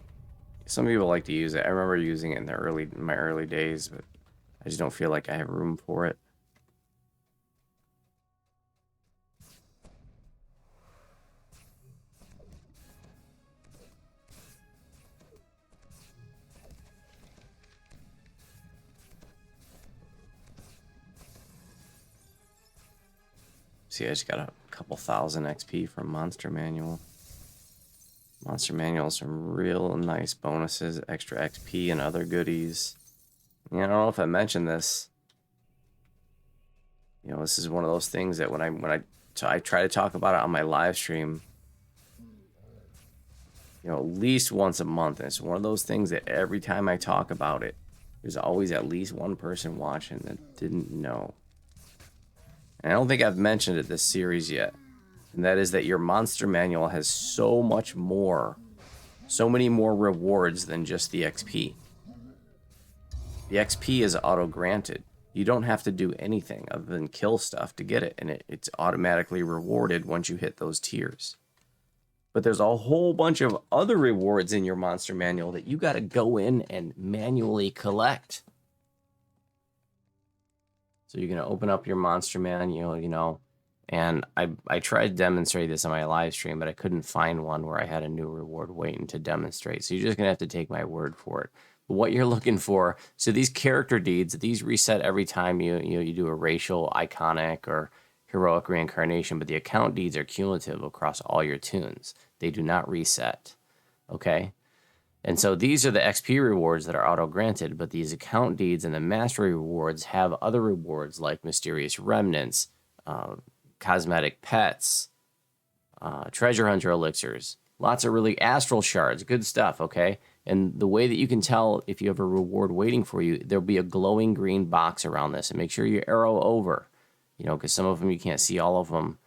some people like to use it. I remember using it in my early days, but I just don't feel like I have room for it. See, I just got a couple thousand XP from Monster Manual. Monster Manual has some real nice bonuses, extra XP and other goodies. Yeah, I don't know if I mentioned this. You know, this is one of those things that when I try to talk about it on my live stream, you you know, at least once a month. And it's one of those things that every time I talk about it, there's always at least one person watching that didn't know. And I don't think I've mentioned it this series yet. And that is that your monster manual has so much more, so many more rewards than just the XP. The XP is auto-granted. You don't have to do anything other than kill stuff to get it, and it's automatically rewarded once you hit those tiers. But there's a whole bunch of other rewards in your monster manual that you got to go in and manually collect. So you're going to open up your monster manual, you know, and I tried to demonstrate this on my live stream, but I couldn't find one where I had a new reward waiting to demonstrate. So you're just going to have to take my word for it. But what you're looking for, so these character deeds, these reset every time you do a racial, iconic, or heroic reincarnation, but the account deeds are cumulative across all your tunes. They do not reset, okay? And so these are the XP rewards that are auto-granted, but these account deeds and the mastery rewards have other rewards like mysterious remnants, cosmetic pets, treasure hunter elixirs, lots of really astral shards, good stuff, okay? And the way that you can tell if you have a reward waiting for you, there'll be a glowing green box around this, and make sure you arrow over, you know, because some of them you can't see all of them.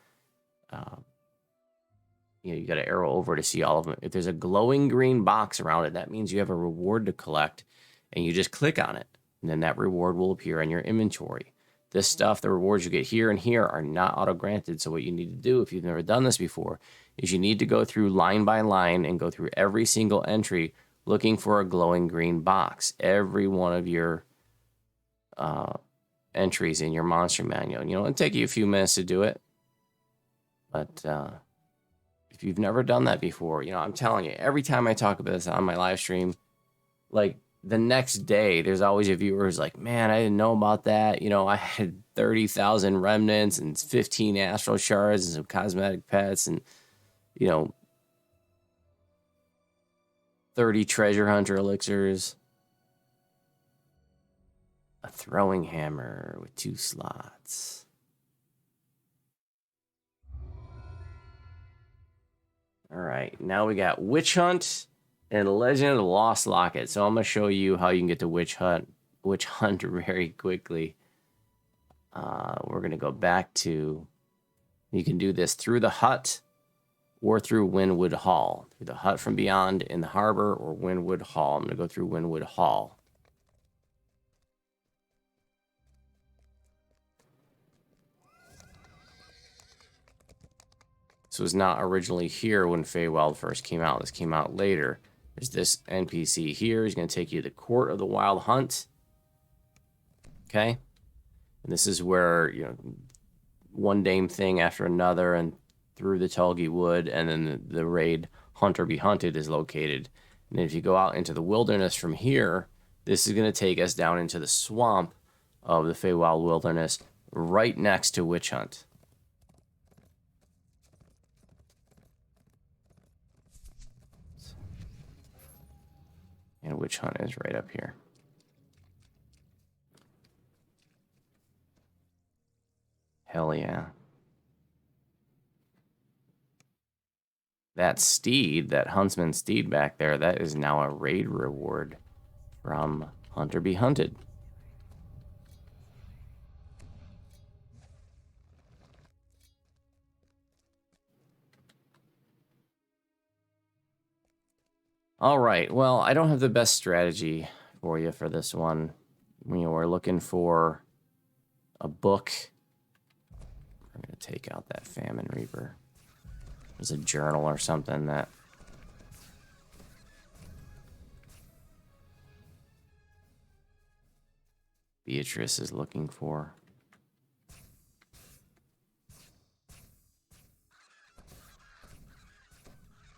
You know, you got to arrow over to see all of them. If there's a glowing green box around it, that means you have a reward to collect, and you just click on it, and then that reward will appear in your inventory. This stuff, the rewards you get here and here, are not auto-granted, so what you need to do, if you've never done this before, is you need to go through line by line and go through every single entry looking for a glowing green box. Every one of your entries in your monster manual. You know, it'll take you a few minutes to do it, but if you've never done that before, you know, I'm telling you, every time I talk about this on my live stream, like the next day, there's always a viewer who's like, man, I didn't know about that. You know, I had 30,000 remnants and 15 astral shards and some cosmetic pets and, you know, 30 treasure hunter elixirs, a throwing hammer with 2 slots. All right, now we got Witch Hunt and Legend of the Lost Locket. So I'm going to show you how you can get to Witch Hunt very quickly. We're going to go back to, you can do this through the hut or through Wynwood Hall. Through the hut from beyond in the harbor or Wynwood Hall. I'm going to go through Wynwood Hall. This was not originally here when Feywild first came out. This came out later. There's this NPC here. He's going to take you to the Court of the Wild Hunt. Okay? And this is where, you know, one dame thing after another and through the Tulgi Wood, and then the raid Hunter Be Hunted is located. And if you go out into the wilderness from here, this is going to take us down into the swamp of the Feywild Wilderness right next to Witch Hunt. And Witch Hunt is right up here. Hell yeah. That steed, that huntsman steed back there, that is now a raid reward from Hunter Be Hunted. All right, well, I don't have the best strategy for you for this one. You know, we're looking for a book. I'm going to take out that Famine Reaper. There's a journal or something that... Beatrice is looking for.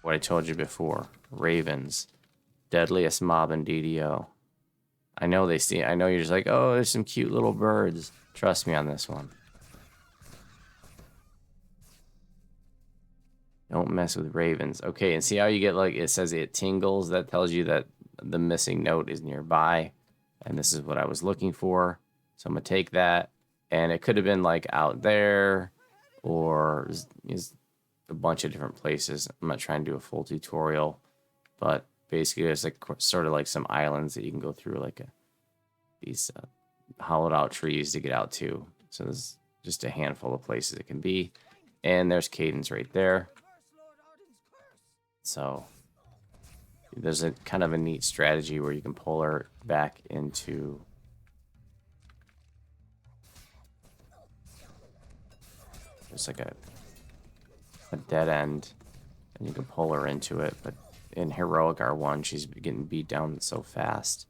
What I told you before. Ravens. Deadliest mob in DDO. I know they see... I know you're just like, oh, there's some cute little birds. Trust me on this one. Don't mess with ravens. Okay, and see how you get, like, it says it tingles? That tells you that the missing note is nearby. And this is what I was looking for. So I'm going to take that. And it could have been, like, out there. Or is a bunch of different places. I'm not trying to do a full tutorial. but basically there's like sort of like some islands that you can go through, like these hollowed out trees to get out to. So there's just a handful of places it can be. And there's Cadence right there. So there's a kind of a neat strategy where you can pull her back into there's like a dead end, and you can pull her into it. But in Heroic R1, she's getting beat down so fast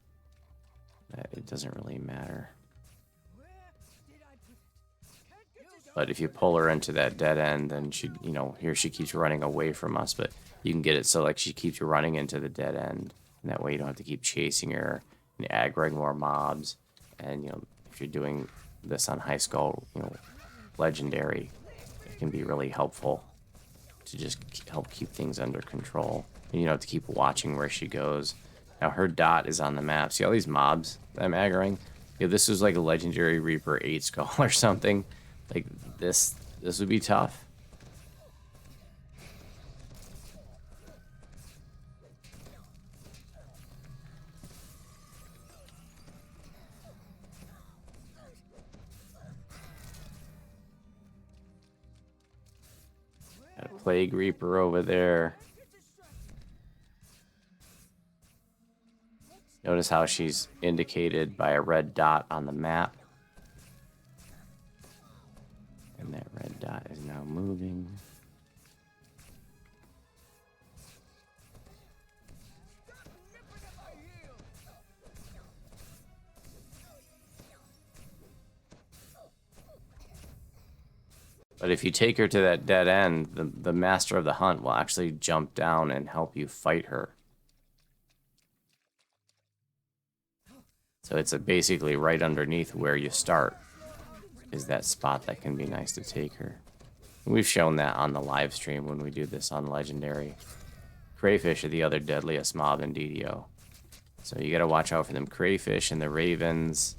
that it doesn't really matter. But if you pull her into that dead end, then she, you know, here she keeps running away from us, but you can get it so like she keeps running into the dead end, and that way you don't have to keep chasing her and aggroing more mobs. And, you know, if you're doing this on high skull, you know, legendary, it can be really helpful to just help keep things under control. And you don't have to keep watching where she goes. Now her dot is on the map. See all these mobs that I'm aggroing? If this was like a legendary Reaper 8 skull or something, like this would be tough. Got a Plague Reaper over there. Notice how she's indicated by a red dot on the map. And that red dot is now moving. But if you take her to that dead end, the master of the hunt will actually jump down and help you fight her. So it's basically right underneath where you start is that spot that can be nice to take her. We've shown that on the live stream when we do this on Legendary. Crayfish are the other deadliest mob in DDO. So you gotta watch out for them crayfish and the ravens.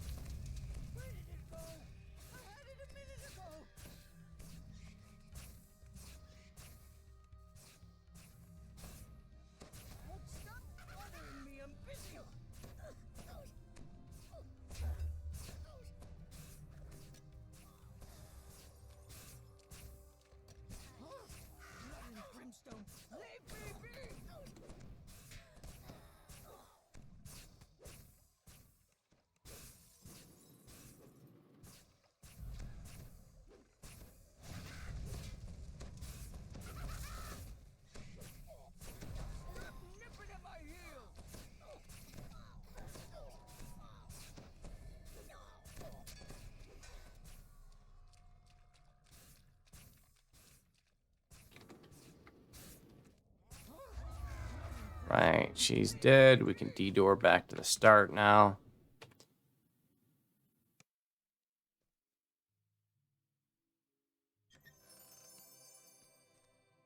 Right, she's dead. We can de-door back to the start now.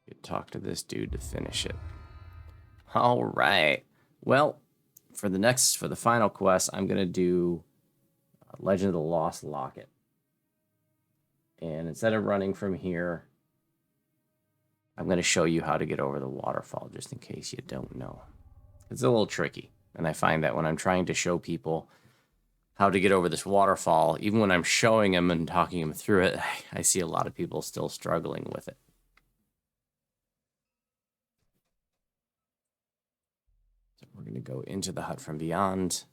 You talk to this dude to finish it. All right. Well, for the final quest, I'm gonna do Legend of the Lost Locket. And instead of running from here, I'm going to show you how to get over the waterfall, just in case you don't know. It's a little tricky, and I find that when I'm trying to show people how to get over this waterfall, even when I'm showing them and talking them through it, I see a lot of people still struggling with it. So we're going to go into the Hut from Beyond,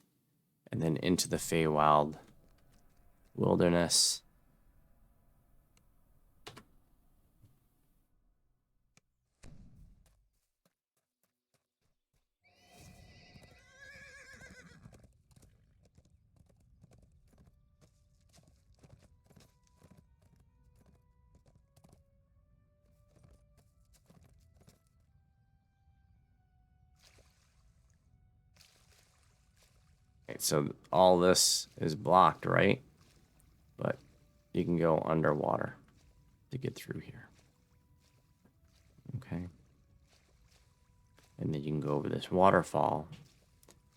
and then into the Feywild Wilderness. Okay, so all this is blocked, right? But you can go underwater to get through here. Okay. And then you can go over this waterfall,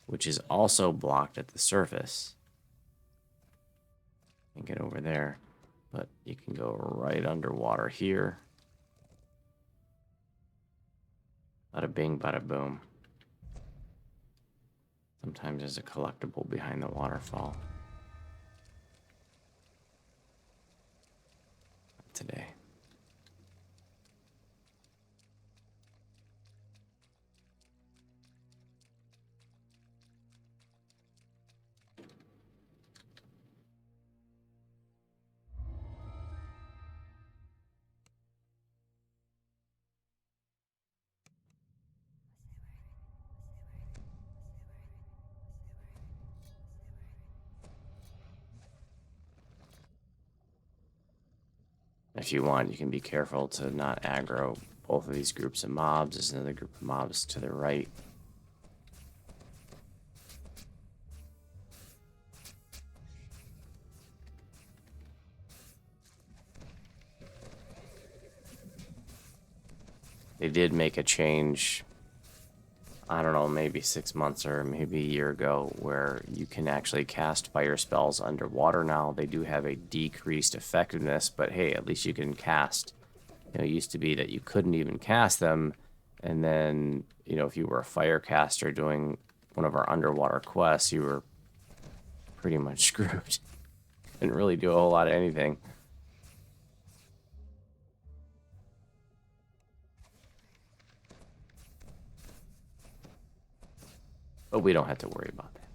which is also blocked at the surface. And get over there. But you can go right underwater here. Bada bing, bada boom. Sometimes there's a collectible behind the waterfall. Not today. If you want, you can be careful to not aggro both of these groups of mobs. There's another group of mobs to the right. They did make a change, I don't know, maybe 6 months or maybe a year ago, where you can actually cast fire spells underwater now. They do have a decreased effectiveness, but hey, at least you can cast. You know, it used to be that you couldn't even cast them, and then, you know, if you were a fire caster doing one of our underwater quests, you were pretty much screwed. Didn't really do a whole lot of anything. But we don't have to worry about that.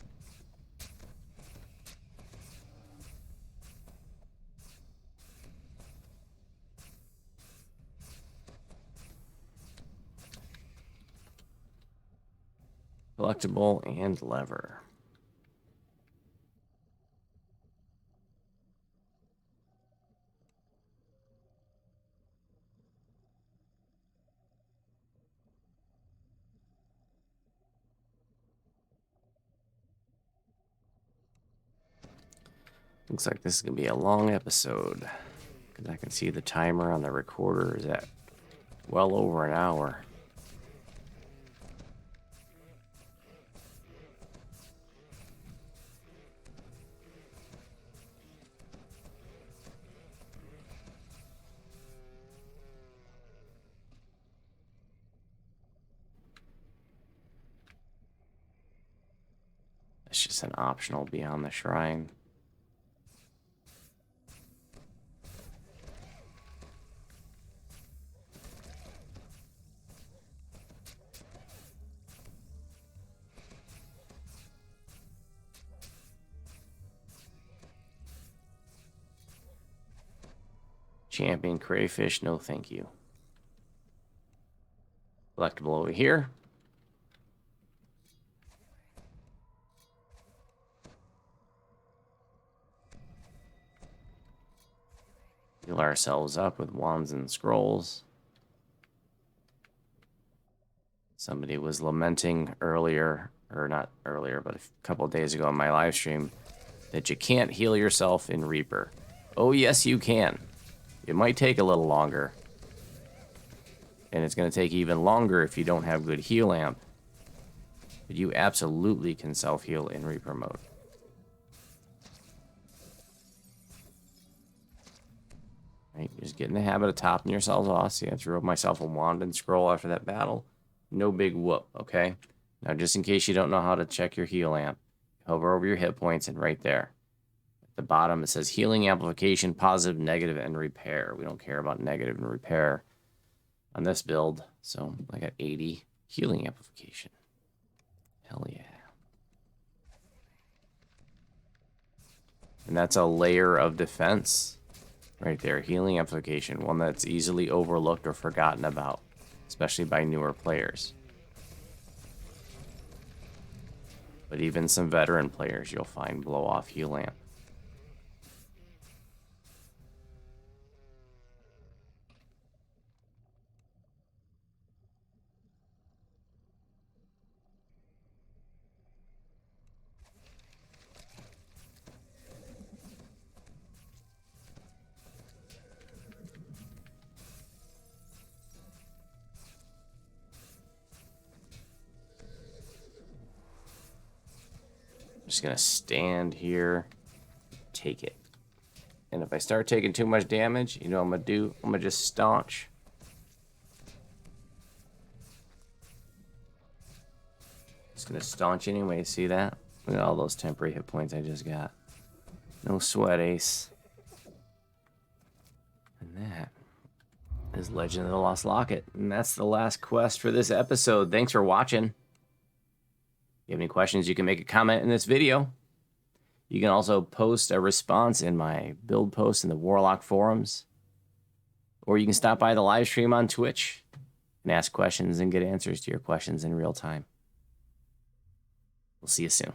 Collectible and lever. Looks like this is going to be a long episode, because I can see the timer on the recorder is at well over an hour. It's just an optional beyond the shrine. Champion crayfish, no thank you. Collectible over here. Heal ourselves up with wands and scrolls. Somebody was lamenting earlier, or not earlier, but a couple days ago on my live stream, that you can't heal yourself in Reaper. Oh yes you can. It might take a little longer. And it's going to take even longer if you don't have good heal amp. But you absolutely can self-heal in Reaper mode. Right, just get in the habit of topping yourselves off. See, I threw up myself a wand and scroll after that battle. No big whoop, okay? Now, just in case you don't know how to check your heal amp, hover over your hit points and right there. At the bottom, it says healing amplification, positive, negative, and repair. We don't care about negative and repair on this build. So I got 80 healing amplification. Hell yeah. And that's a layer of defense right there. Healing amplification, one that's easily overlooked or forgotten about, especially by newer players. But even some veteran players you'll find blow off heal amp. Just gonna stand here, take it. And if I start taking too much damage, you know what I'm gonna do? I'm gonna just staunch. Just gonna staunch anyway, see that? Look at all those temporary hit points I just got. No sweat, Ace. And that is Legend of the Lost Locket. And that's the last quest for this episode. Thanks for watching. If you have any questions, you can make a comment in this video. You can also post a response in my build post in the Warlock forums. Or you can stop by the live stream on Twitch and ask questions and get answers to your questions in real time. We'll see you soon.